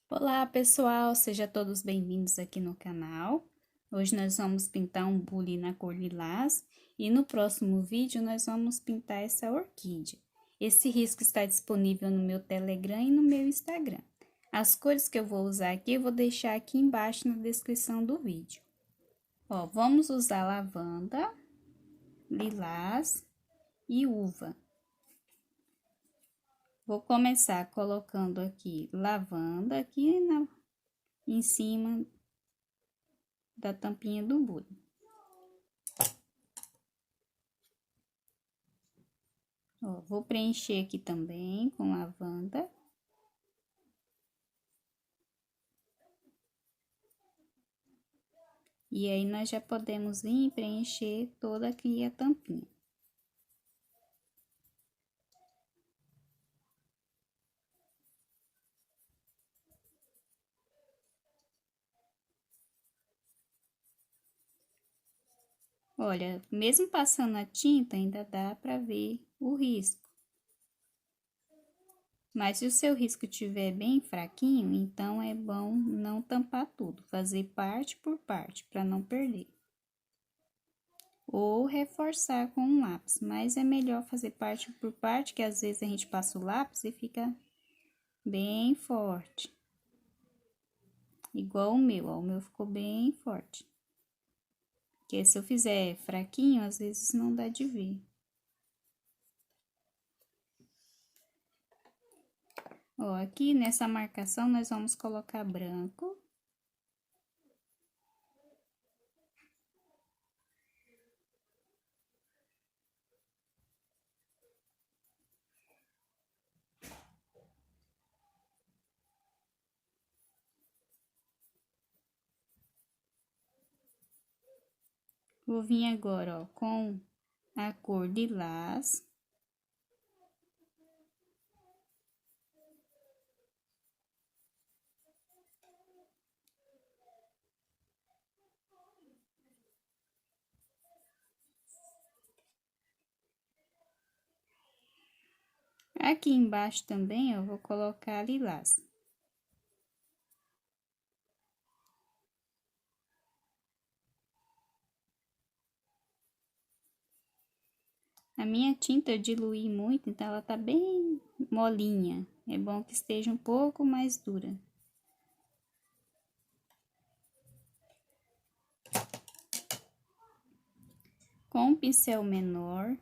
Olá pessoal, sejam todos bem-vindos aqui no canal. Hoje nós vamos pintar um bule na cor lilás e no próximo vídeo nós vamos pintar essa orquídea. Esse risco está disponível no meu Telegram e no meu Instagram. As cores que eu vou usar aqui eu vou deixar aqui embaixo na descrição do vídeo. Ó, vamos usar lavanda, lilás e uva. Vou começar colocando aqui lavanda em cima da tampinha do bule. Ó, vou preencher aqui também com lavanda. E aí, nós já podemos vir preencher toda aqui a tampinha. Olha, mesmo passando a tinta, ainda dá pra ver o risco. Mas se o seu risco estiver bem fraquinho, então é bom não tampar tudo, fazer parte por parte, para não perder. Ou reforçar com um lápis, mas é melhor fazer parte por parte, que às vezes a gente passa o lápis e fica bem forte. Igual o meu, ó, o meu ficou bem forte. Porque se eu fizer fraquinho, às vezes não dá de ver. Ó, aqui nessa marcação nós vamos colocar branco. Vou vir agora, ó, com a cor lilás. Aqui embaixo também eu vou colocar lilás. A minha tinta eu diluí muito, então ela tá bem molinha. É bom que esteja um pouco mais dura. Com um pincel menor,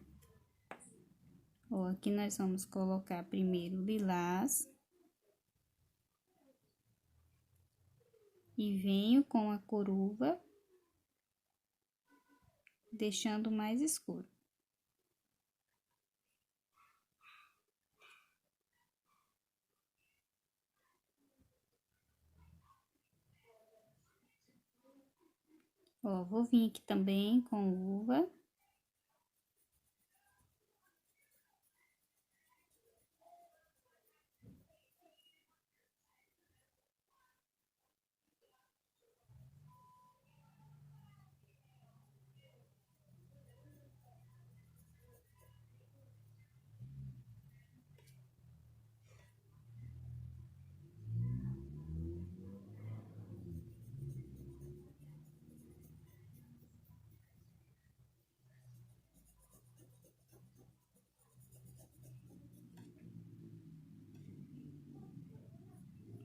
ó, aqui nós vamos colocar primeiro lilás. E venho com a cor uva, deixando mais escuro. Ó, vou vir aqui também com uva.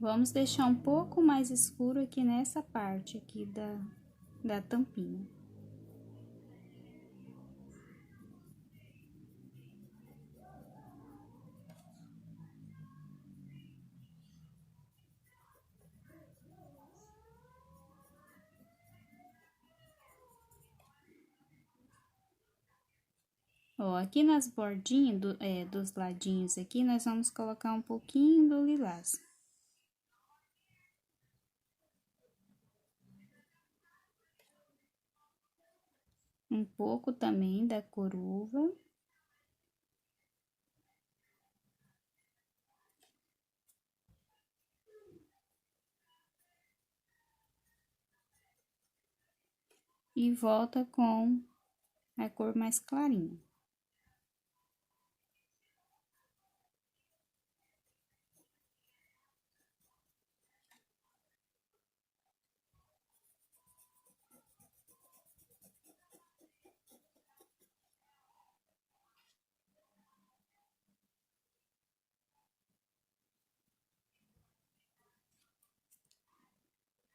Vamos deixar um pouco mais escuro aqui nessa parte aqui da tampinha. Ó, aqui nas bordinhas dos ladinhos aqui, nós vamos colocar um pouquinho do lilás. Um pouco também da cor uva. E volta com a cor mais clarinha.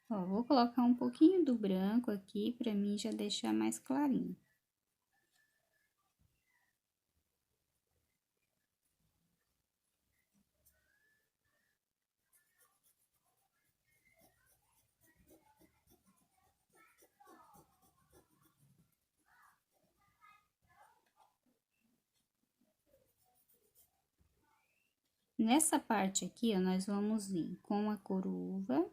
Ó, vou colocar um pouquinho do branco aqui pra mim já deixar mais clarinho. Nessa parte aqui, ó, nós vamos vir com a coruva.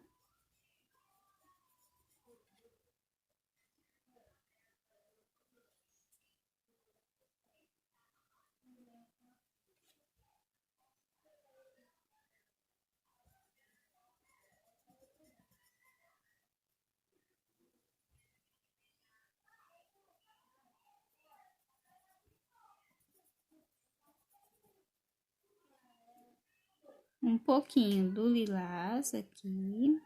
Um pouquinho do lilás aqui.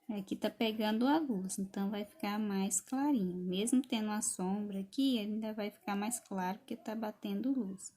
Aqui tá pegando a luz, então vai ficar mais clarinho. Mesmo tendo a sombra aqui, ainda vai ficar mais claro porque tá batendo luz.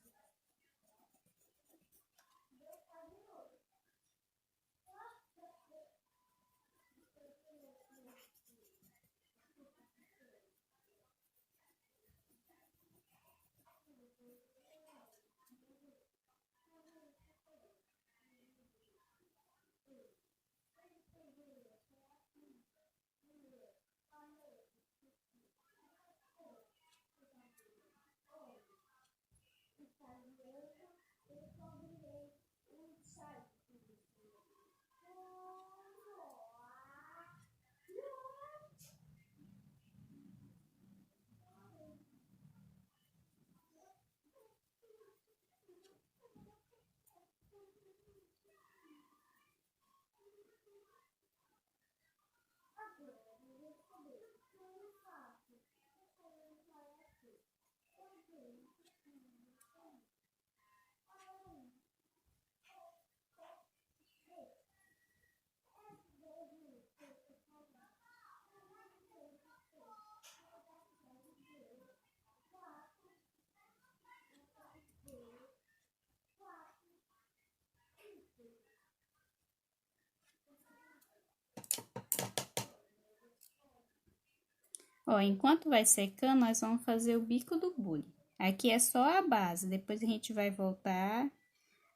Ó, enquanto vai secando, nós vamos fazer o bico do bule. Aqui é só a base, depois a gente vai voltar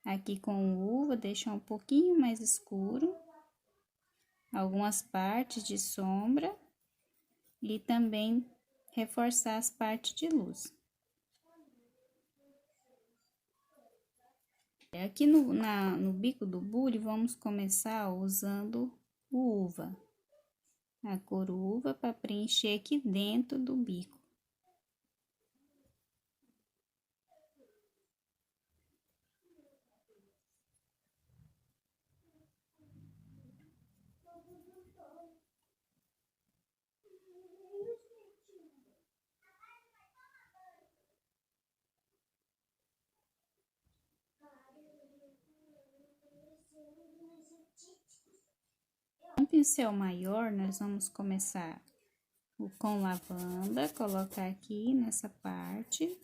aqui com uva, deixar um pouquinho mais escuro. Algumas partes de sombra e também reforçar as partes de luz. Aqui no bico do bule, vamos começar usando o uva. A cor uva para preencher aqui dentro do bico. Com um pincel maior, nós vamos começar com lavanda, colocar aqui nessa parte.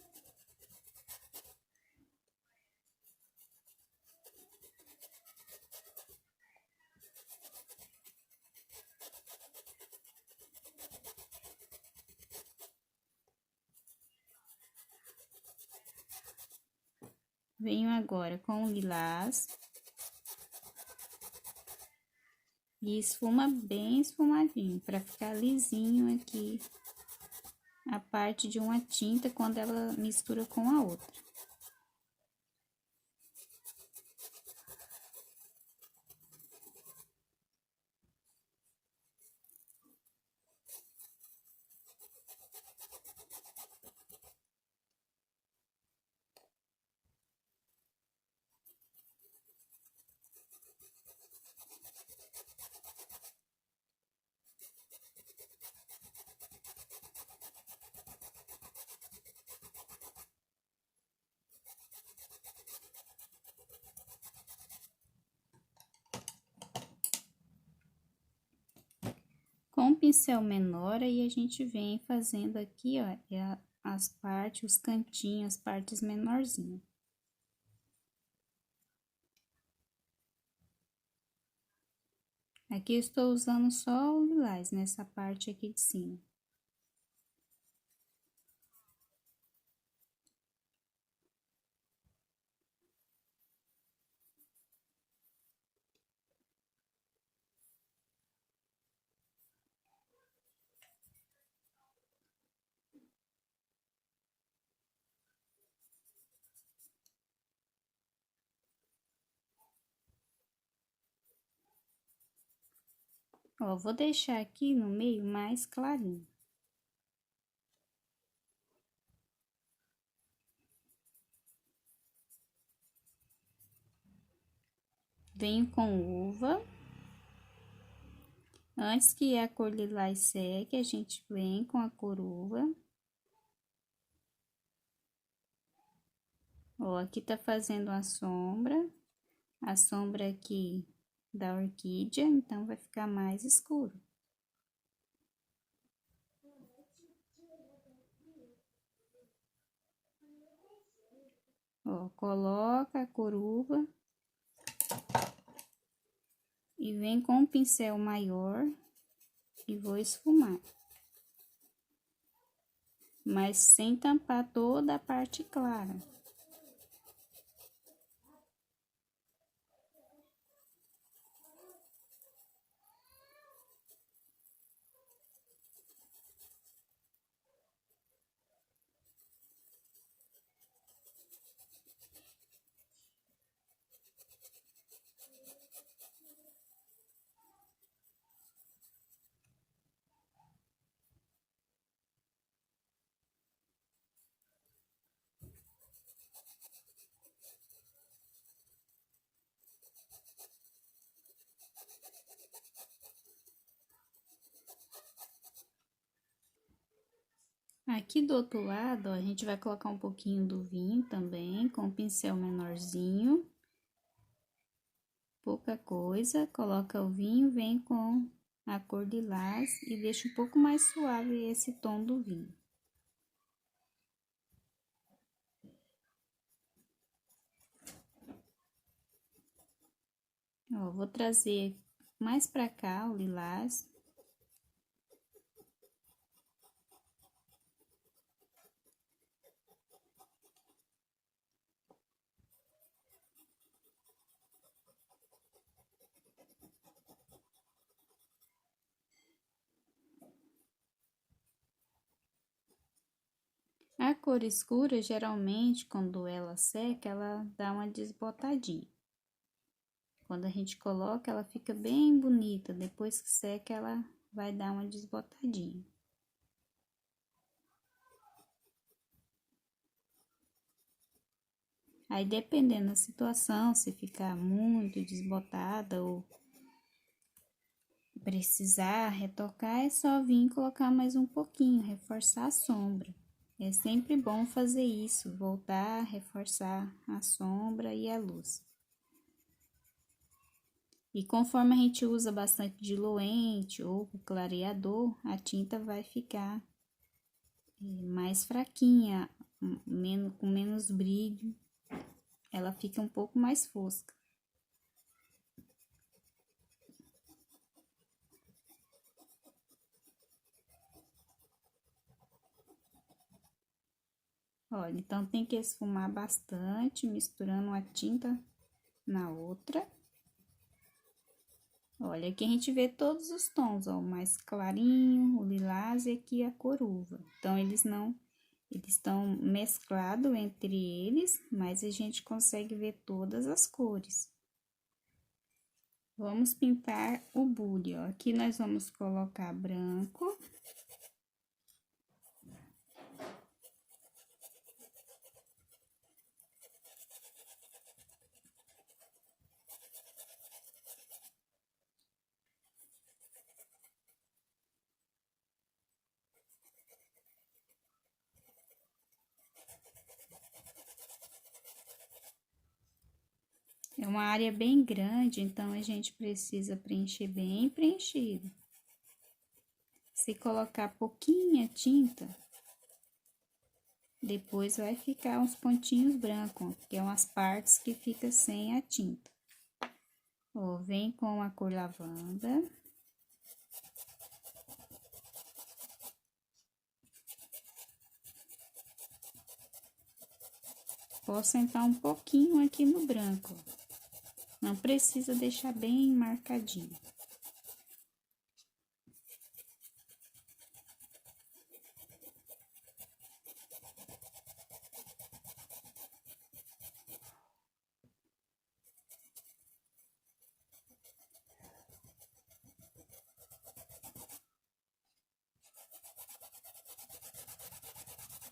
Venho agora com o lilás. E esfuma bem esfumadinho, para ficar lisinho aqui a parte de uma tinta quando ela mistura com a outra. Com um pincel menor, aí a gente vem fazendo aqui, ó, as partes, os cantinhos, as partes menorzinhas. Aqui eu estou usando só o lilás, nessa parte aqui de cima. Ó, vou deixar aqui no meio mais clarinho. Venho com uva. Antes que a cor lilás seque, a gente vem com a cor uva. Ó, aqui tá fazendo a sombra aqui da orquídea, então vai ficar mais escuro. Ó, coloca a cor uva e vem com um pincel maior e vou esfumar. Mas sem tampar toda a parte clara. Aqui do outro lado, ó, a gente vai colocar um pouquinho do vinho também, com um pincel menorzinho. Pouca coisa, coloca o vinho, vem com a cor lilás e deixa um pouco mais suave esse tom do vinho. Ó, vou trazer mais pra cá o lilás. A cor escura, geralmente, quando ela seca, ela dá uma desbotadinha. Quando a gente coloca, ela fica bem bonita. Depois que seca, ela vai dar uma desbotadinha. Aí, dependendo da situação, se ficar muito desbotada ou precisar retocar, é só vir colocar mais um pouquinho, reforçar a sombra. É sempre bom fazer isso, voltar a reforçar a sombra e a luz. E conforme a gente usa bastante diluente ou clareador, a tinta vai ficar mais fraquinha, com menos brilho. Ela fica um pouco mais fosca. Olha, então tem que esfumar bastante, misturando uma tinta na outra. Olha, aqui a gente vê todos os tons, ó, o mais clarinho, o lilás e aqui a cor uva. Então, eles estão mesclados entre eles, mas a gente consegue ver todas as cores. Vamos pintar o bule, ó. Aqui nós vamos colocar branco. É uma área bem grande, então a gente precisa preencher bem preenchido. Se colocar pouquinha tinta, Depois vai ficar uns pontinhos brancos, que são as partes que fica sem a tinta. Ó, vem com a cor lavanda. Posso sentar um pouquinho aqui no branco. Não precisa deixar bem marcadinho.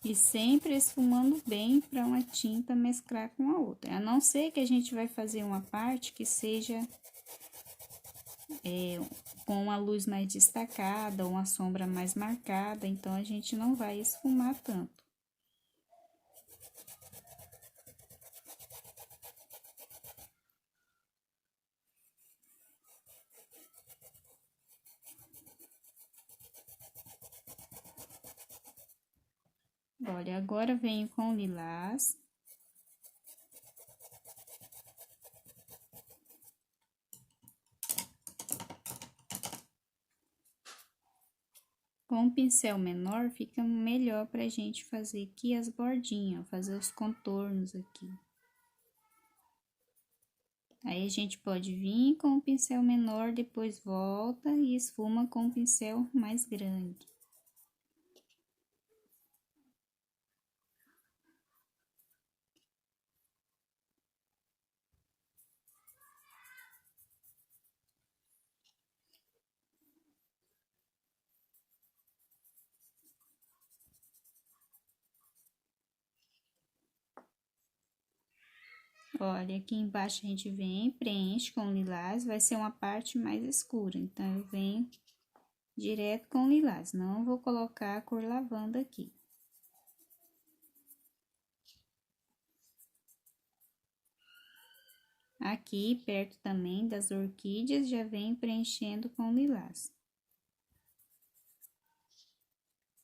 E sempre esfumando bem para uma tinta mesclar com a outra. A não ser que a gente vai fazer uma parte que seja com uma luz mais destacada, ou uma sombra mais marcada, então a gente não vai esfumar tanto. Olha, agora venho com lilás. Com um pincel menor fica melhor pra gente fazer aqui as bordinhas, fazer os contornos aqui. Aí a gente pode vir com o pincel menor, depois volta e esfuma com o pincel mais grande. Olha, aqui embaixo a gente vem, preenche com lilás, vai ser uma parte mais escura. Então, eu venho direto com lilás, não vou colocar a cor lavanda aqui. Aqui, perto também das orquídeas, já venho preenchendo com lilás.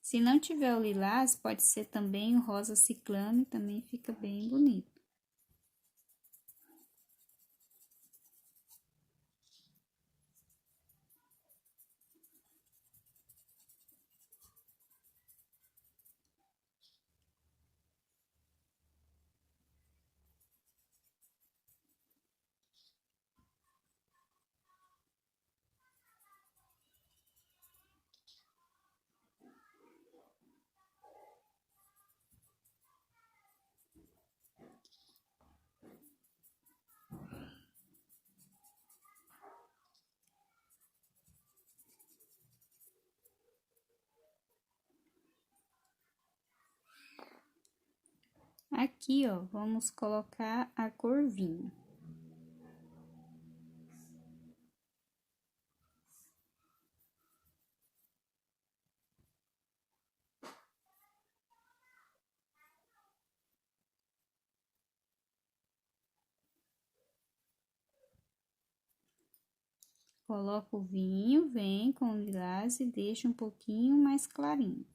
Se não tiver o lilás, pode ser também o rosa ciclame, também fica bem bonito. Aqui, ó, vamos colocar a cor vinho. Coloco o vinho, vem com o lilás e deixa um pouquinho mais clarinho.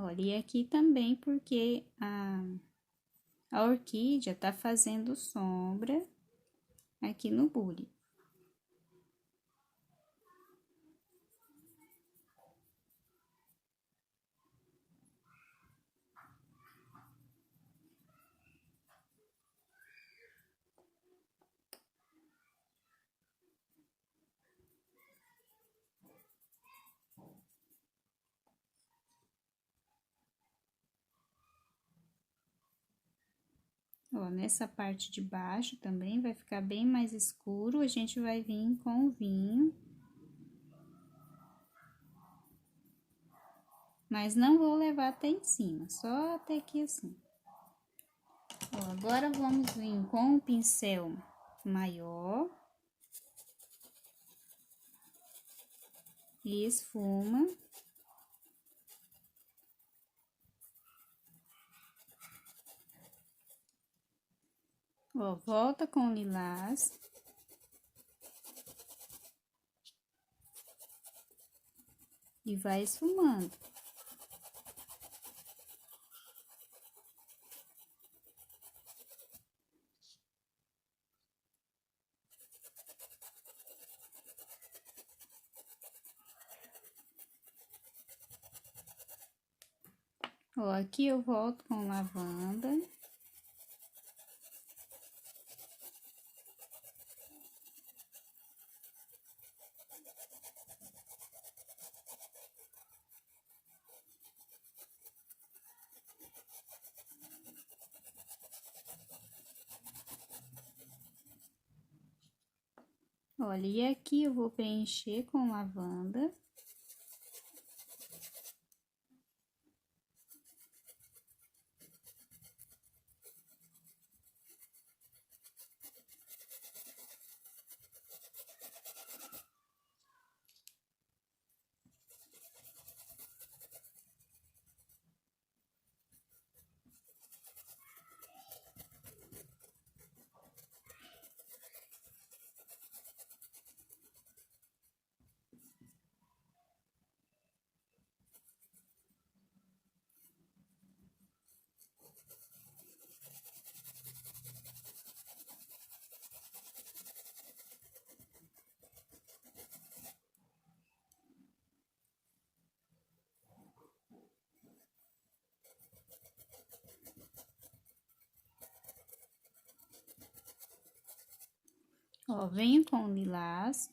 Olha, e aqui também porque a orquídea tá fazendo sombra aqui no bule. Ó, nessa parte de baixo também vai ficar bem mais escuro, a gente vai vir com o vinho. Mas não vou levar até em cima, só até aqui assim. Ó, agora vamos vir com o pincel maior. E esfuma. Ó, volta com o lilás. E vai esfumando. Ó, aqui eu volto com lavanda. Olha, e aqui eu vou preencher com lavanda. Ó, venho com o lilás.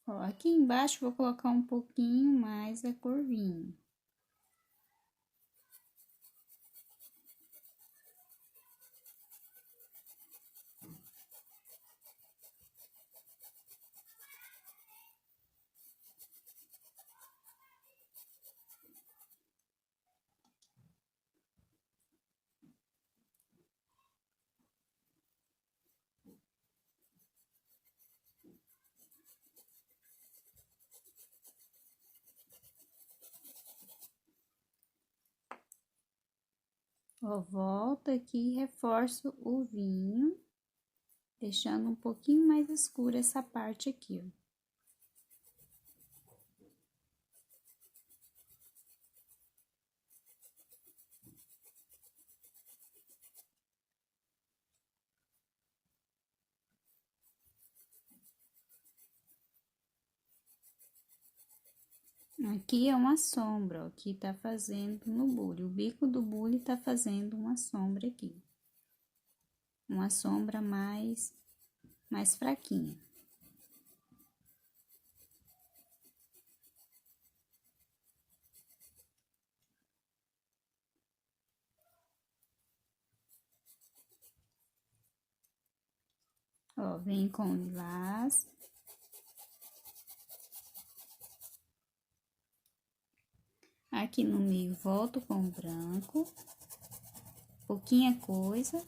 Ó, aqui embaixo vou colocar um pouquinho mais a cor vinho. Ó, volto aqui e reforço o vinho, deixando um pouquinho mais escura essa parte aqui, ó. Aqui é uma sombra, ó, que tá fazendo no bule. O bico do bule tá fazendo uma sombra aqui. Uma sombra mais fraquinha. Ó, vem com o lilás. Aqui no meio, volto com o branco. Pouquinha coisa.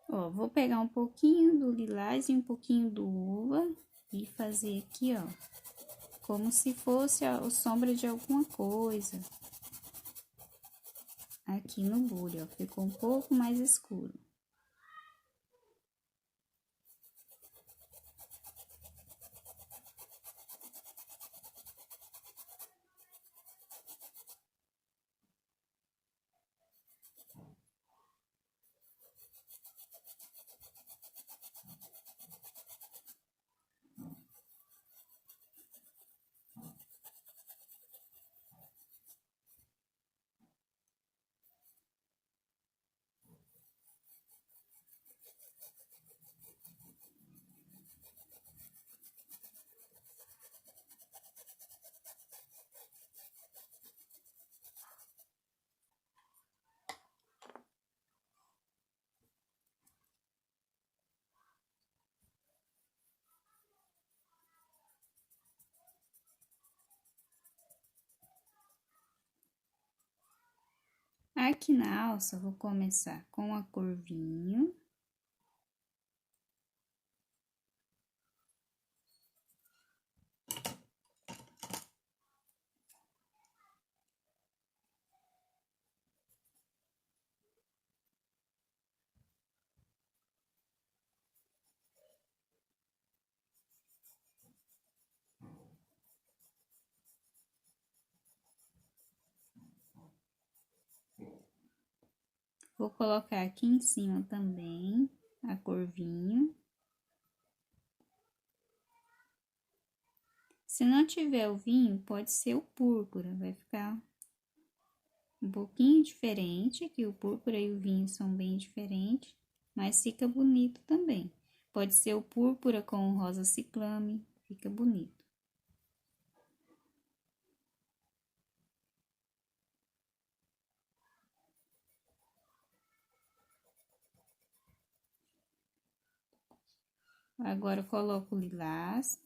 Ó, vou pegar um pouquinho do lilás e um pouquinho do uva e fazer aqui, ó, como se fosse a sombra de alguma coisa. Aqui no bule, ó, ficou um pouco mais escuro. Aqui na alça, vou começar com a cor vinho. Vou colocar aqui em cima também a cor vinho. Se não tiver o vinho, pode ser o púrpura, vai ficar um pouquinho diferente, que o púrpura e o vinho são bem diferentes, mas fica bonito também. Pode ser o púrpura com o rosa ciclame, fica bonito. Agora, eu coloco o lilás.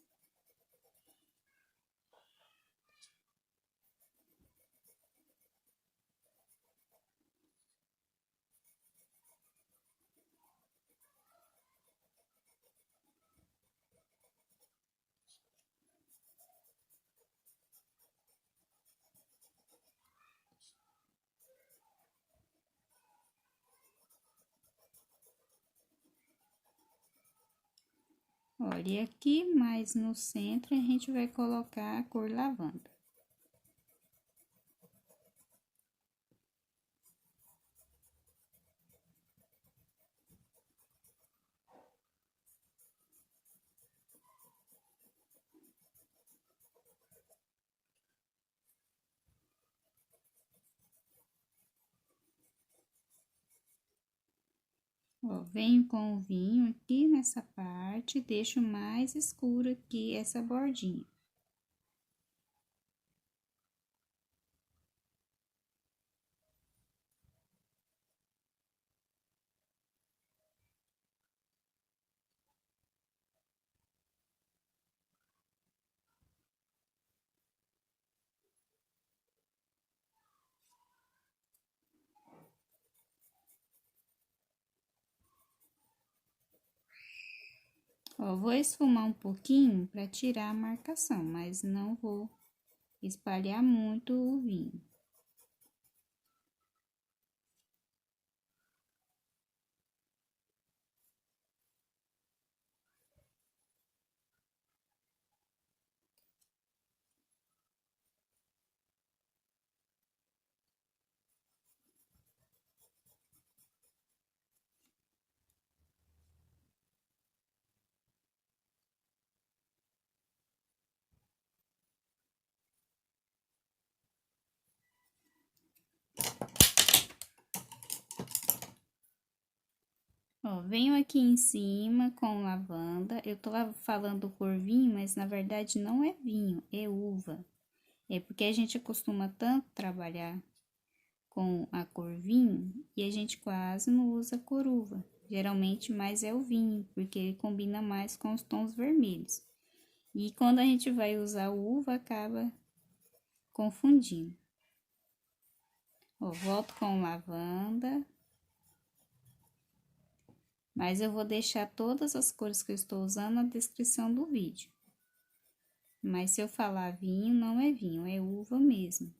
Olha, e aqui mais no centro a gente vai colocar a cor lavanda. Ó, venho com o vinho aqui nessa parte, deixo mais escuro aqui essa bordinha. Ó, vou esfumar um pouquinho para tirar a marcação, mas não vou espalhar muito o vinho. Ó, venho aqui em cima com lavanda. Eu tô falando por vinho, mas na verdade não é vinho, é uva. É porque a gente costuma tanto trabalhar com a cor vinho e a gente quase não usa cor uva. Geralmente mais é o vinho, porque ele combina mais com os tons vermelhos. E quando a gente vai usar o uva, acaba confundindo. Ó, volto com lavanda. Mas eu vou deixar todas as cores que eu estou usando na descrição do vídeo. Mas se eu falar vinho, não é vinho, é uva mesmo.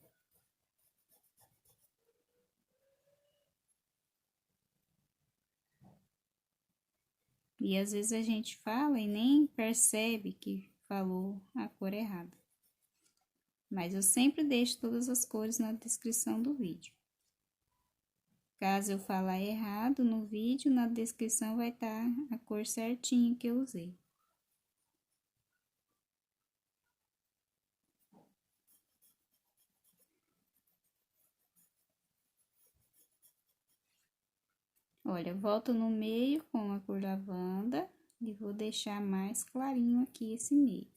E às vezes a gente fala e nem percebe que falou a cor errada. Mas eu sempre deixo todas as cores na descrição do vídeo. Caso eu falar errado no vídeo, na descrição vai estar a cor certinha que eu usei. Olha, volto no meio com a cor lavanda e vou deixar mais clarinho aqui esse meio.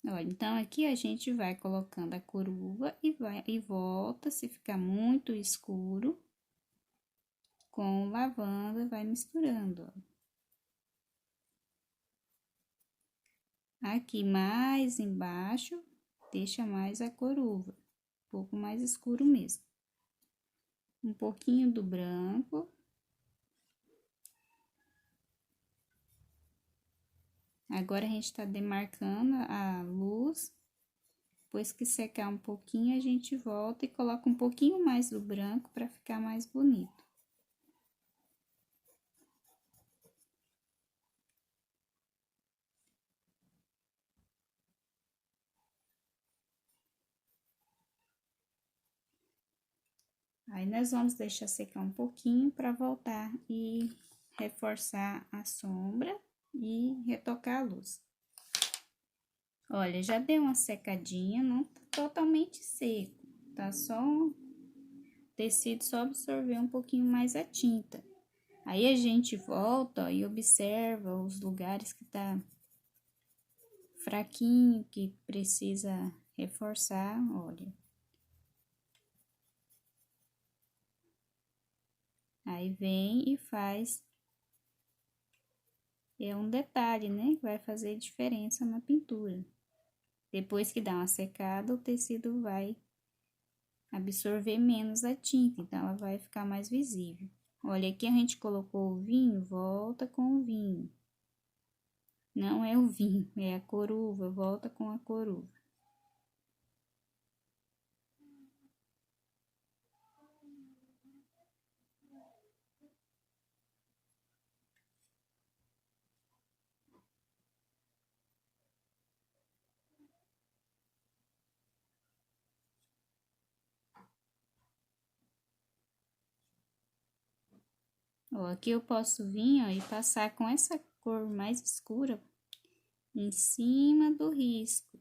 Olha, então aqui a gente vai colocando a coruva e volta, se ficar muito escuro, com lavanda vai misturando, ó. Aqui mais embaixo, deixa mais a cor uva, um pouco mais escuro mesmo. Um pouquinho do branco. Agora, a gente tá demarcando a luz. Depois que secar um pouquinho, a gente volta e coloca um pouquinho mais do branco para ficar mais bonito. Aí, nós vamos deixar secar um pouquinho para voltar e reforçar a sombra e retocar a luz. Olha, já deu uma secadinha, não tá totalmente seco, tá só o tecido só absorver um pouquinho mais a tinta. Aí, a gente volta, ó, e observa os lugares que tá fraquinho, que precisa reforçar, olha. Aí, vem e faz. É um detalhe, né? Que vai fazer diferença na pintura. Depois que dá uma secada, o tecido vai absorver menos a tinta, então ela vai ficar mais visível. Olha, aqui a gente colocou o vinho, volta com o vinho. Não é o vinho, é a coruva, volta com a coruva. Ó, aqui eu posso vir, ó, e passar com essa cor mais escura em cima do risco.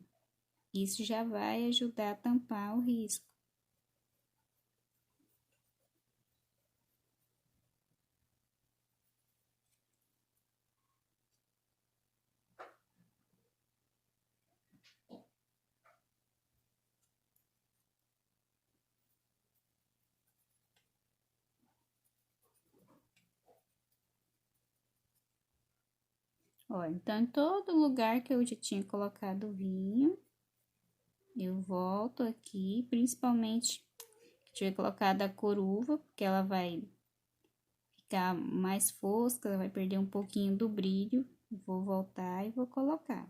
Isso já vai ajudar a tampar o risco. Ó, então, em todo lugar que eu já tinha colocado o vinho, eu volto aqui, principalmente que tiver colocado a cor uva, porque ela vai ficar mais fosca, ela vai perder um pouquinho do brilho. Vou voltar e vou colocar.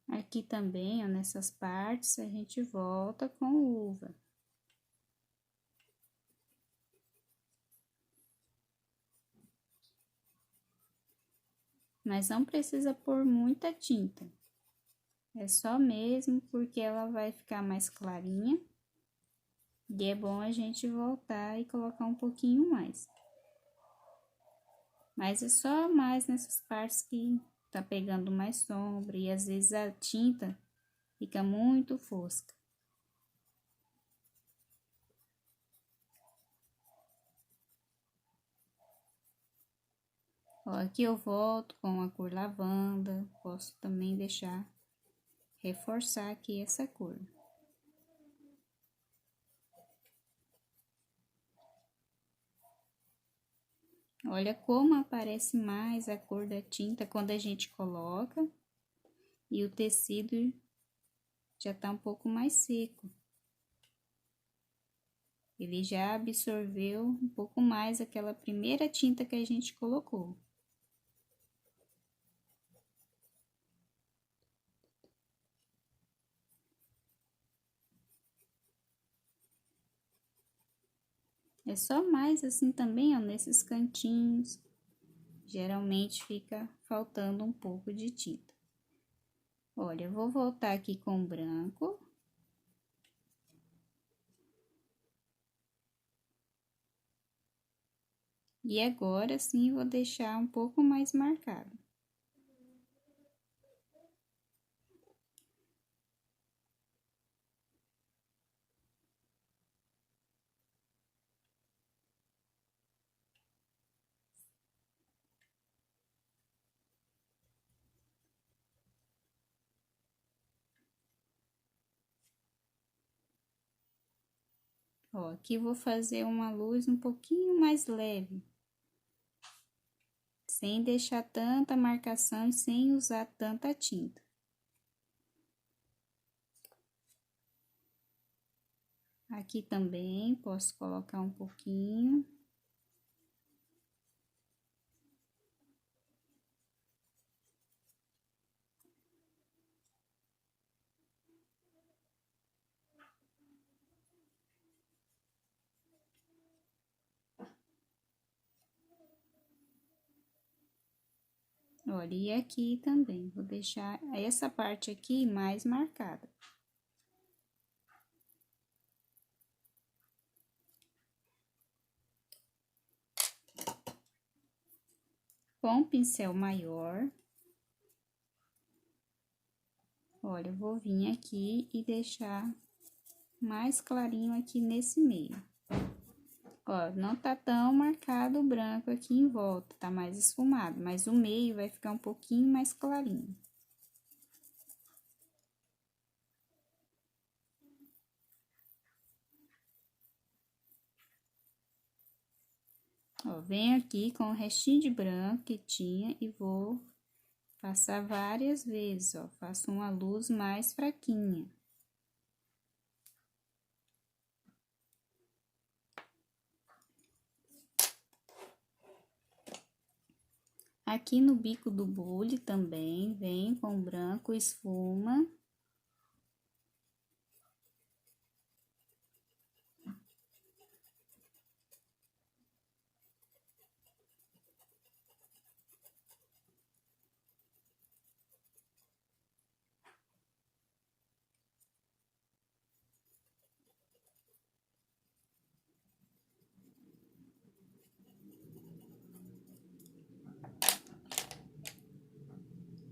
Aqui também, ó, nessas partes, a gente volta com uva. Mas não precisa pôr muita tinta. É só mesmo porque ela vai ficar mais clarinha. E é bom a gente voltar e colocar um pouquinho mais. Mas é só mais nessas partes que tá pegando mais sombra e às vezes a tinta fica muito fosca. Ó, aqui eu volto com a cor lavanda, posso também deixar reforçar aqui essa cor. Olha como aparece mais a cor da tinta quando a gente coloca e o tecido já tá um pouco mais seco. Ele já absorveu um pouco mais aquela primeira tinta que a gente colocou. É só mais assim também, ó, nesses cantinhos. Geralmente fica faltando um pouco de tinta. Olha, eu vou voltar aqui com o branco. E agora sim, vou deixar um pouco mais marcado. Ó, aqui vou fazer uma luz um pouquinho mais leve. Sem deixar tanta marcação e sem usar tanta tinta. Aqui também posso colocar um pouquinho. Olha, e aqui também, vou deixar essa parte aqui mais marcada. Com o pincel maior, olha, eu vou vir aqui e deixar mais clarinho aqui nesse meio. Ó, não tá tão marcado o branco aqui em volta, tá mais esfumado, mas o meio vai ficar um pouquinho mais clarinho. Ó, venho aqui com o restinho de branco que tinha e vou passar várias vezes, ó, faço uma luz mais fraquinha. Aqui no bico do bule também, vem com branco, esfuma.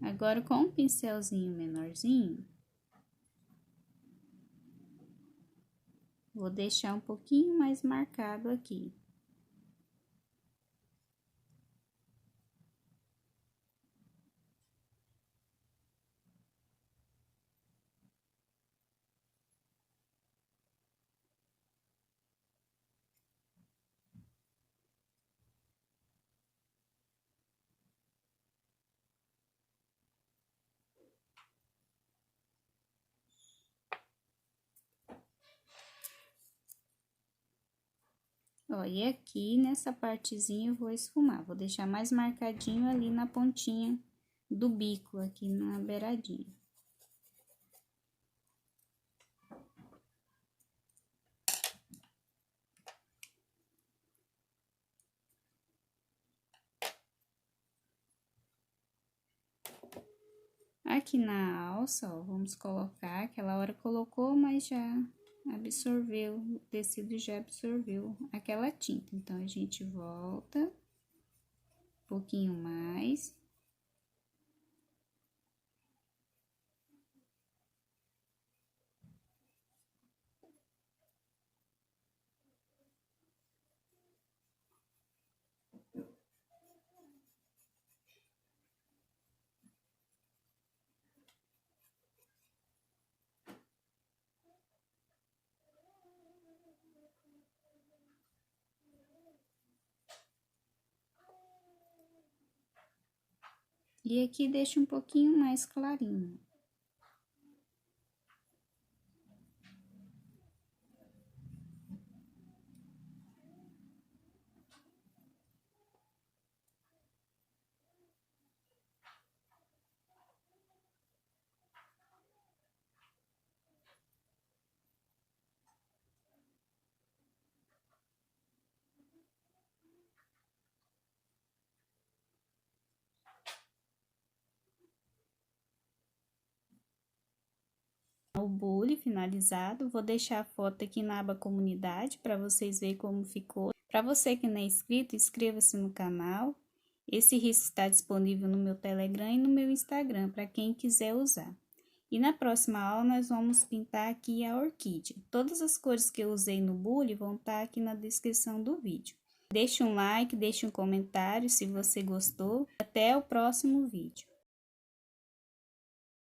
Agora, com um pincelzinho menorzinho, vou deixar um pouquinho mais marcado aqui. Ó, e aqui nessa partezinha eu vou esfumar, vou deixar mais marcadinho ali na pontinha do bico, aqui na beiradinha. Aqui na alça, ó, vamos colocar, aquela hora colocou, mas já absorveu, o tecido já absorveu aquela tinta. Então, a gente volta um pouquinho mais. E aqui deixa um pouquinho mais clarinho. O bule finalizado, vou deixar a foto aqui na aba comunidade para vocês verem como ficou. Para você que não é inscrito, inscreva-se no canal. Esse risco está disponível no meu Telegram e no meu Instagram, para quem quiser usar. E na próxima aula, nós vamos pintar aqui a orquídea. Todas as cores que eu usei no bule vão estar aqui na descrição do vídeo. Deixe um like, deixe um comentário se você gostou. Até o próximo vídeo.